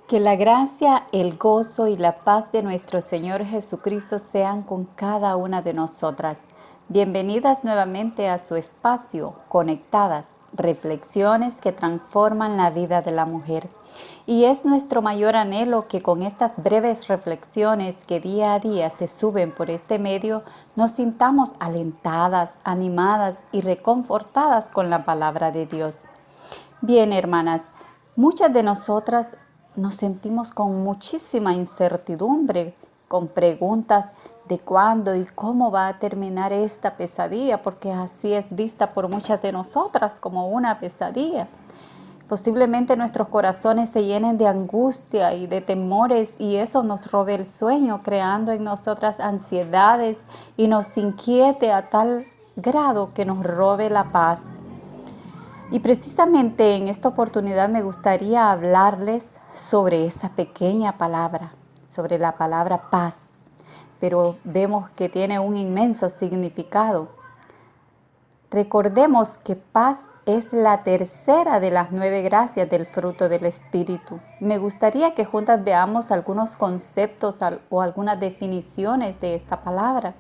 Que la gracia, el gozo y la paz de nuestro Señor Jesucristo sean con cada una de nosotras. Bienvenidas nuevamente a su espacio, Conectadas, reflexiones que transforman la vida de la mujer. Y es nuestro mayor anhelo que con estas breves reflexiones que día a día se suben por este medio, nos sintamos alentadas, animadas y reconfortadas con la palabra de Dios. Bien, hermanas, muchas de nosotras nos sentimos con muchísima incertidumbre, con preguntas de cuándo y cómo va a terminar esta pesadilla, porque así es vista por muchas de nosotras como una pesadilla. Posiblemente nuestros corazones se llenen de angustia y de temores y eso nos robe el sueño, creando en nosotras ansiedades y nos inquiete a tal grado que nos robe la paz. Y precisamente en esta oportunidad me gustaría hablarles sobre esa pequeña palabra, sobre la palabra paz, pero vemos que tiene un inmenso significado. Recordemos que paz es la tercera de las 9 gracias del fruto del Espíritu. Me gustaría que juntas veamos algunos conceptos o algunas definiciones de esta palabra.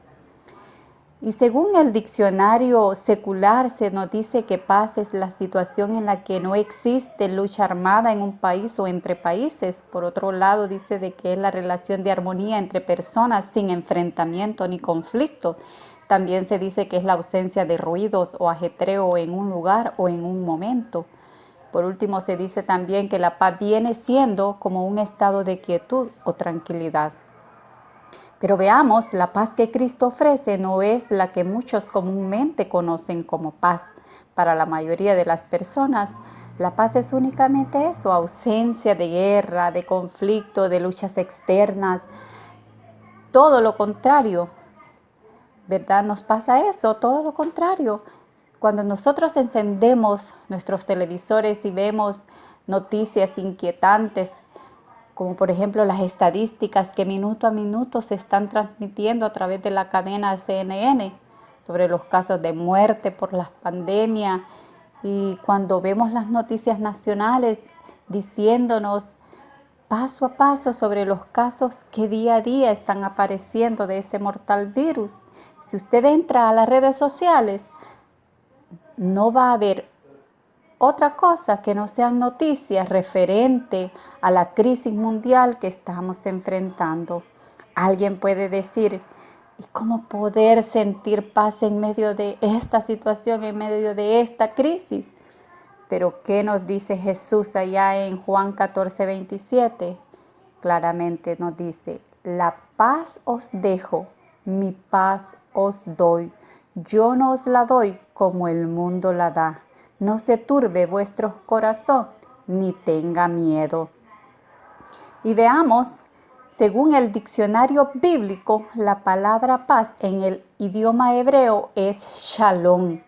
Y según el diccionario secular se nos dice que paz es la situación en la que no existe lucha armada en un país o entre países. Por otro lado dice de que es la relación de armonía entre personas sin enfrentamiento ni conflicto. También se dice que es la ausencia de ruidos o ajetreo en un lugar o en un momento. Por último se dice también que la paz viene siendo como un estado de quietud o tranquilidad. Pero veamos, la paz que Cristo ofrece no es la que muchos comúnmente conocen como paz. Para la mayoría de las personas, la paz es únicamente eso, ausencia de guerra, de conflicto, de luchas externas. Todo lo contrario, ¿verdad? Nos pasa eso, todo lo contrario. Cuando nosotros encendemos nuestros televisores y vemos noticias inquietantes, como por ejemplo las estadísticas que minuto a minuto se están transmitiendo a través de la cadena CNN sobre los casos de muerte por la pandemia, y cuando vemos las noticias nacionales diciéndonos paso a paso sobre los casos que día a día están apareciendo de ese mortal virus. Si usted entra a las redes sociales, no va a haber otra cosa que no sean noticias referente a la crisis mundial que estamos enfrentando. Alguien puede decir, ¿y cómo poder sentir paz en medio de esta situación, en medio de esta crisis? Pero ¿qué nos dice Jesús allá en Juan 14:27? Claramente nos dice, la paz os dejo, mi paz os doy. Yo no os la doy como el mundo la da. No se turbe vuestro corazón, ni tenga miedo. Y veamos, según el diccionario bíblico, la palabra paz en el idioma hebreo es shalom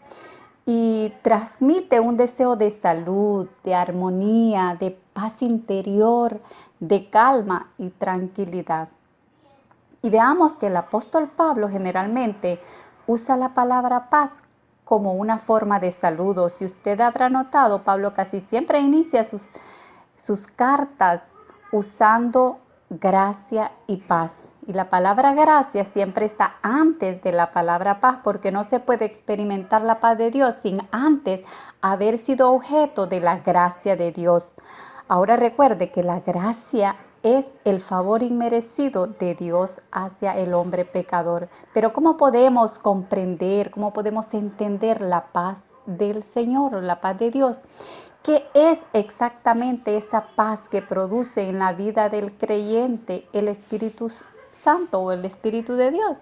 y transmite un deseo de salud, de armonía, de paz interior, de calma y tranquilidad. Y veamos que el apóstol Pablo generalmente usa la palabra paz como una forma de saludo. Si usted habrá notado, Pablo casi siempre inicia sus cartas usando gracia y paz. Y la palabra gracia siempre está antes de la palabra paz, porque no se puede experimentar la paz de Dios sin antes haber sido objeto de la gracia de Dios. Ahora recuerde que la gracia es el favor inmerecido de Dios hacia el hombre pecador. Pero ¿cómo podemos comprender, cómo podemos entender la paz del Señor, la paz de Dios? ¿Qué es exactamente esa paz que produce en la vida del creyente el Espíritu Santo o el Espíritu de Dios?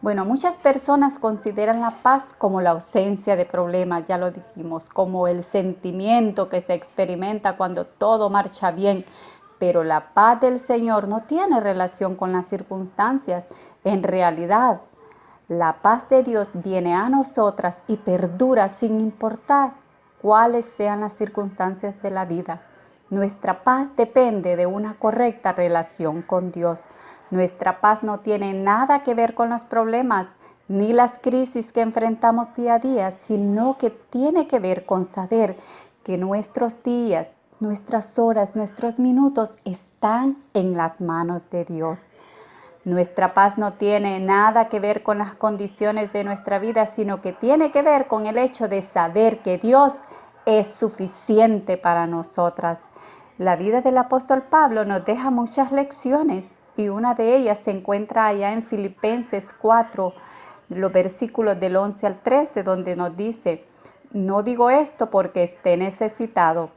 Bueno, muchas personas consideran la paz como la ausencia de problemas, ya lo dijimos, como el sentimiento que se experimenta cuando todo marcha bien. Pero la paz del Señor no tiene relación con las circunstancias. En realidad, la paz de Dios viene a nosotras y perdura sin importar cuáles sean las circunstancias de la vida. Nuestra paz depende de una correcta relación con Dios. Nuestra paz no tiene nada que ver con los problemas ni las crisis que enfrentamos día a día, sino que tiene que ver con saber que nuestros días Nuestras horas, nuestros minutos están en las manos de Dios. Nuestra paz no tiene nada que ver con las condiciones de nuestra vida, sino que tiene que ver con el hecho de saber que Dios es suficiente para nosotras. La vida del apóstol Pablo nos deja muchas lecciones y una de ellas se encuentra allá en Filipenses 4, los versículos del 11 al 13, donde nos dice: no digo esto porque esté necesitado,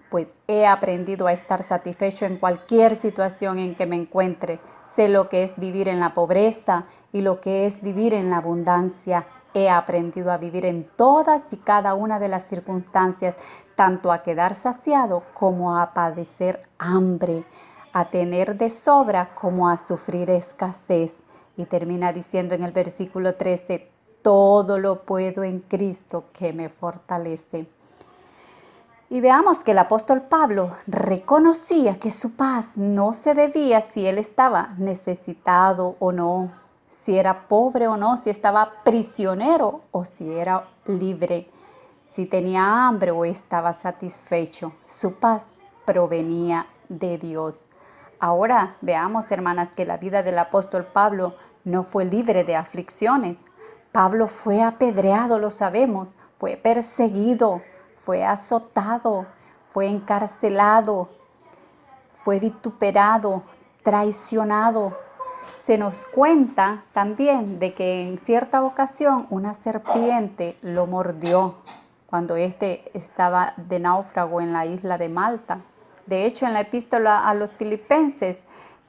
pues he aprendido a estar satisfecho en cualquier situación en que me encuentre. Sé lo que es vivir en la pobreza y lo que es vivir en la abundancia. He aprendido a vivir en todas y cada una de las circunstancias, tanto a quedar saciado como a padecer hambre, a tener de sobra como a sufrir escasez. Y termina diciendo en el versículo 13, todo lo puedo en Cristo que me fortalece. Y veamos que el apóstol Pablo reconocía que su paz no se debía si él estaba necesitado o no, si era pobre o no, si estaba prisionero o si era libre, si tenía hambre o estaba satisfecho. Su paz provenía de Dios. Ahora veamos, hermanas, que la vida del apóstol Pablo no fue libre de aflicciones. Pablo fue apedreado, lo sabemos, fue perseguido, fue azotado, fue encarcelado, fue vituperado, traicionado. Se nos cuenta también de que en cierta ocasión una serpiente lo mordió cuando éste estaba de náufrago en la isla de Malta. De hecho, en la epístola a los Filipenses,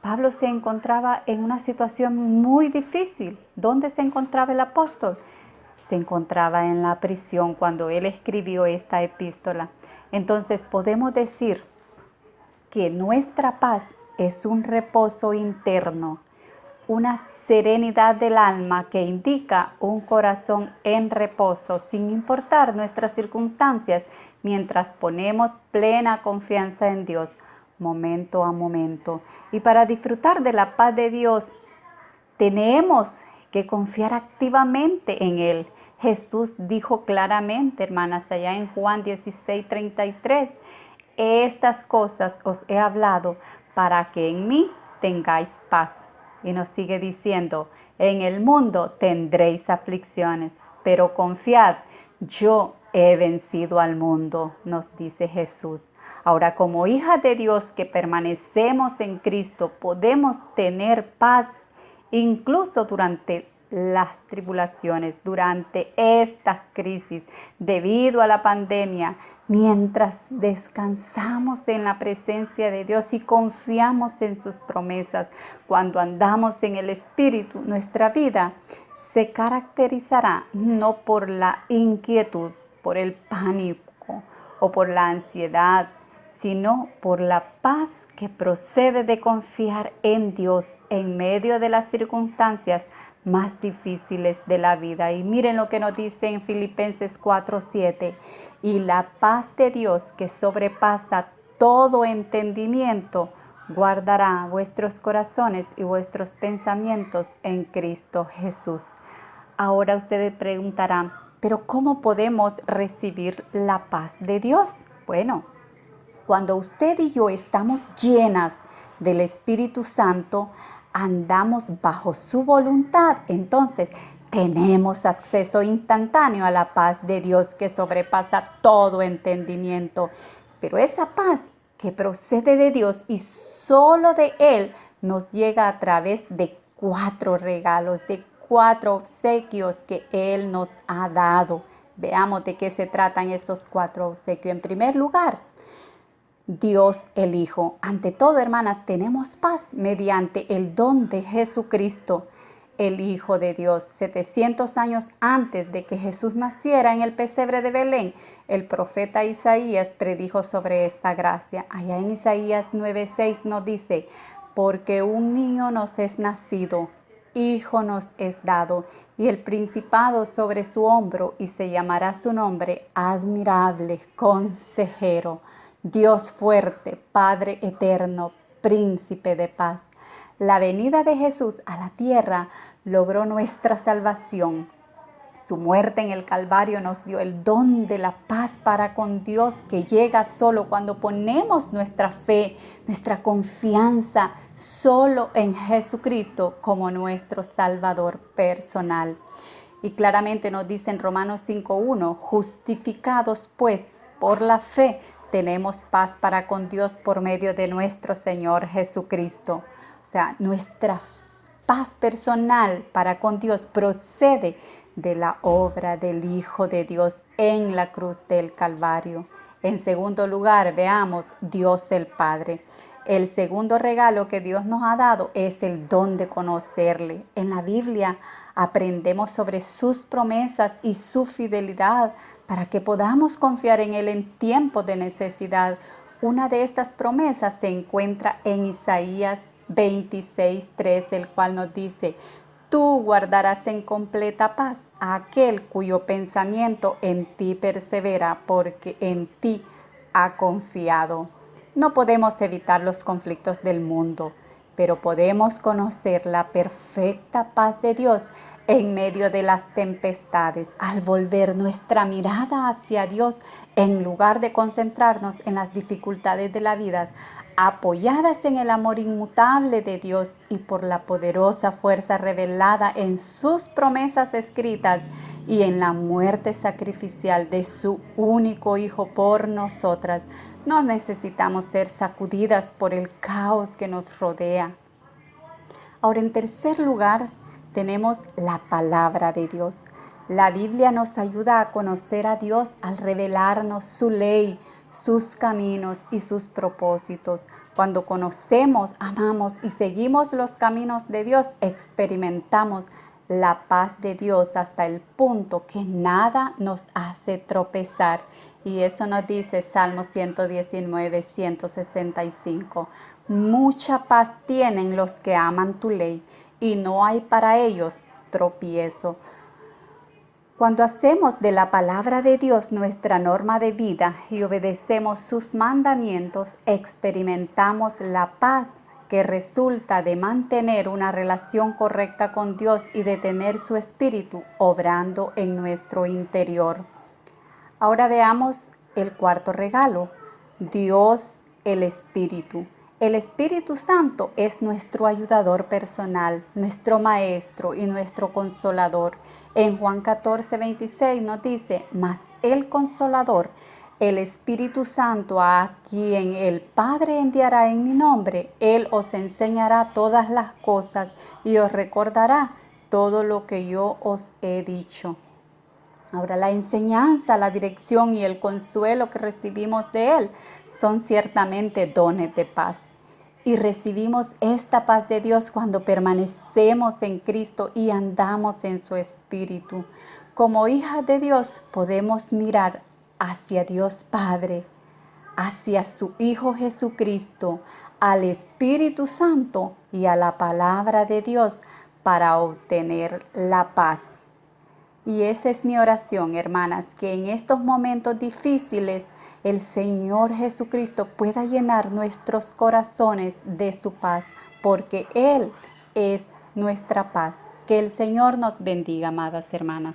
Pablo se encontraba en una situación muy difícil. ¿Dónde se encontraba el apóstol? Se encontraba en la prisión cuando él escribió esta epístola. Entonces podemos decir que nuestra paz es un reposo interno, una serenidad del alma que indica un corazón en reposo, sin importar nuestras circunstancias, mientras ponemos plena confianza en Dios, momento a momento. Y para disfrutar de la paz de Dios, tenemos que confiar activamente en Él. Jesús dijo claramente, hermanas, allá en Juan 16:33, estas cosas os he hablado para que en mí tengáis paz. Y nos sigue diciendo, en el mundo tendréis aflicciones, pero confiad, yo he vencido al mundo, nos dice Jesús. Ahora, como hijas de Dios que permanecemos en Cristo, podemos tener paz incluso durante las tribulaciones, durante estas crisis, debido a la pandemia, mientras descansamos en la presencia de Dios y confiamos en sus promesas. Cuando andamos en el Espíritu, nuestra vida se caracterizará no por la inquietud, por el pánico o por la ansiedad, sino por la paz que procede de confiar en Dios en medio de las circunstancias más difíciles de la vida. Y miren lo que nos dice en Filipenses 4:7, y la paz de Dios que sobrepasa todo entendimiento, guardará vuestros corazones y vuestros pensamientos en Cristo Jesús. Ahora ustedes preguntarán, ¿pero cómo podemos recibir la paz de Dios? Bueno, cuando usted y yo estamos llenas del Espíritu Santo, andamos bajo su voluntad, entonces tenemos acceso instantáneo a la paz de Dios que sobrepasa todo entendimiento. Pero esa paz que procede de Dios y solo de Él nos llega a través de 4 regalos, de 4 obsequios que Él nos ha dado. Veamos de qué se tratan esos 4 obsequios. En primer lugar, Dios el Hijo. Ante todo, hermanas, tenemos paz mediante el don de Jesucristo, el Hijo de Dios. 700 años antes de que Jesús naciera en el pesebre de Belén, el profeta Isaías predijo sobre esta gracia. Allá en Isaías 9:6 nos dice, porque un niño nos es nacido, hijo nos es dado, y el principado sobre su hombro, y se llamará su nombre admirable, consejero, Dios fuerte, Padre eterno, príncipe de paz. La venida de Jesús a la tierra logró nuestra salvación. Su muerte en el Calvario nos dio el don de la paz para con Dios, que llega solo cuando ponemos nuestra fe, nuestra confianza solo en Jesucristo como nuestro Salvador personal. Y claramente nos dice en Romanos 5:1, justificados pues por la fe, tenemos paz para con Dios por medio de nuestro Señor Jesucristo. O sea, nuestra paz personal para con Dios procede de la obra del Hijo de Dios en la cruz del Calvario. En segundo lugar, veamos Dios el Padre. El segundo regalo que Dios nos ha dado es el don de conocerle. En la Biblia aprendemos sobre sus promesas y su fidelidad para que podamos confiar en Él en tiempos de necesidad. Una de estas promesas se encuentra en Isaías 26:3, el cual nos dice: tú guardarás en completa paz a aquel cuyo pensamiento en ti persevera, porque en ti ha confiado. No podemos evitar los conflictos del mundo, pero podemos conocer la perfecta paz de Dios en medio de las tempestades, al volver nuestra mirada hacia Dios en lugar de concentrarnos en las dificultades de la vida, apoyadas en el amor inmutable de Dios y por la poderosa fuerza revelada en sus promesas escritas y en la muerte sacrificial de su único Hijo por nosotras. No necesitamos ser sacudidas por el caos que nos rodea. Ahora, en tercer lugar, tenemos la palabra de Dios. La Biblia nos ayuda a conocer a Dios al revelarnos su ley, sus caminos y sus propósitos. Cuando conocemos, amamos y seguimos los caminos de Dios, experimentamos la paz de Dios hasta el punto que nada nos hace tropezar. Y eso nos dice Salmo 119, 165. Mucha paz tienen los que aman tu ley, y no hay para ellos tropiezo. Cuando hacemos de la palabra de Dios nuestra norma de vida y obedecemos sus mandamientos, experimentamos la paz que resulta de mantener una relación correcta con Dios y de tener su espíritu obrando en nuestro interior. Ahora veamos el cuarto regalo, Dios el Espíritu. El Espíritu Santo es nuestro ayudador personal, nuestro maestro y nuestro consolador. En Juan 14:26 nos dice: mas el consolador, el Espíritu Santo, a quien el Padre enviará en mi nombre, Él os enseñará todas las cosas y os recordará todo lo que yo os he dicho. Ahora, la enseñanza, la dirección y el consuelo que recibimos de Él son ciertamente dones de paz. Y recibimos esta paz de Dios cuando permanecemos en Cristo y andamos en su Espíritu. Como hijas de Dios podemos mirar hacia Dios Padre, hacia su Hijo Jesucristo, al Espíritu Santo y a la palabra de Dios para obtener la paz. Y esa es mi oración, hermanas, que en estos momentos difíciles el Señor Jesucristo pueda llenar nuestros corazones de su paz, porque Él es nuestra paz. Que el Señor nos bendiga, amadas hermanas.